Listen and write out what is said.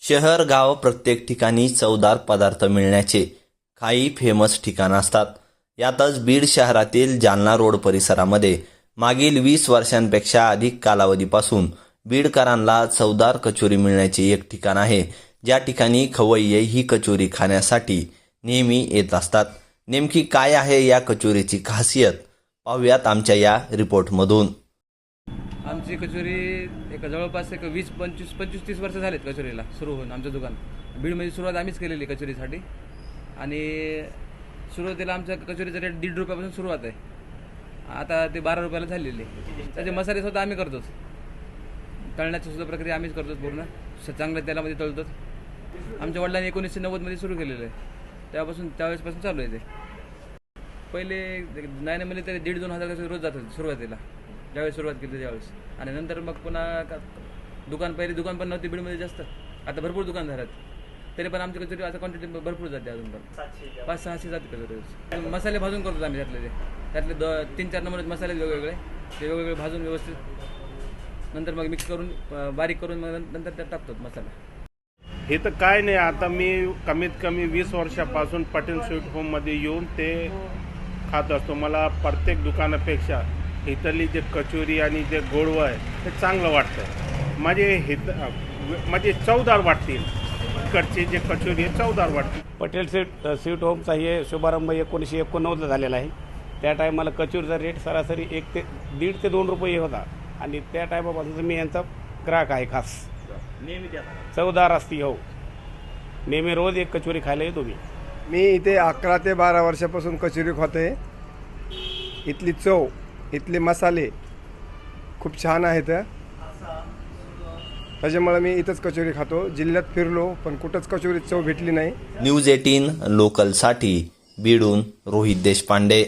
शहर गाव प्रत्येक ठिकाणी चवदार पदार्थ मिळण्याचे काही फेमस ठिकाणं असतात. यातच बीड शहरातील जालना रोड परिसरामध्ये मागील 20 वर्षांपेक्षा अधिक कालावधीपासून बीडकरांना चवदार कचोरी मिळण्याचे एक ठिकाण आहे, ज्या ठिकाणी खवय्ये ही कचोरी खाण्यासाठी नेहमी येत असतात. नेमकी काय आहे या कचोरीची खासियत, पाहूयात आमच्या या रिपोर्टमधून. आमची कचोरी जवळपास 20-25-30 वर्ष झालेत कचोरीला सुरू होऊन. आमचं दुकान बीडमध्ये सुरुवात आम्हीच केलेली कचोरीसाठी आणि सुरुवातीला आमच्या कचोरीचा रेट 1.5 रुपयापासून सुरुवात आहे. आता ते 12 रुपयाला झालेले. त्याचे मसाले सुद्धा आम्ही करतोच, तळण्याची सुद्धा प्रक्रिया आम्हीच करतो, पूर्ण चांगल्या तेलामध्ये तळतो. आमच्या वडिलांनी 1990मध्ये सुरू केलेलं आहे, त्यावेळेसपासून चालू आहे. ते पहिले नायनामध्ये तरी 1,500-2,000 हजार रोज जात होते सुरुवातीला, ज्यावेळेस सुरुवात केली त्यावेळेस. आणि नंतर मग पुन्हा पहिले दुकान पण नव्हती बीडमध्ये जास्त, आता भरपूर दुकान झाल्यात. तरी पण आमची कचोरी आता क्वांटिटी भरपूर जाते, अजून पण 500-600 जाते कचोरी. मसाले भाजून करतो आम्ही त्यातले 3-4 नंबर मसाले वेगवेगळे, ते वेगवेगळे भाजून व्यवस्थित नंतर मग मिक्स करून बारीक करून मग नंतर त्यात टाकतो मसाला. हे तर काय नाही, आता मी कमीत कमी 20 वर्षापासून पटेल स्वीट होममध्ये येऊन ते खात असतो. मला प्रत्येक दुकानापेक्षा इथली जे कचोरी आणि जे गोडवं आहे ते चांगलं वाटतं. माझे चवदार वाटतील, इकडचे जे कचोरी आहे चवदार वाटतील. पटेल स्वीट होमचा हे शुभारंभ 1989ला झालेला आहे. त्या टायमाला कचोरीचा रेट सरासरी 1.5 ते 2 रुपये होता आणि त्या टायमापासून मी यांचा ग्राहक आहे खास. नेहमी चवदार असती हो, नेहमी रोज एक कचोरी खायला येतो मी इथे 11 ते 12 वर्षापासून कचोरी खाते. इथली चव, इथले मसाले खूप छान आहेत, त्याच्यामुळे मी इथंच कचोरी खातो. जिल्ह्यात फिरलो पण कुठंच कचोरी चव भेटली नाही. न्यूज 18 लोकलसाठी बीडून रोहित देशपांडे.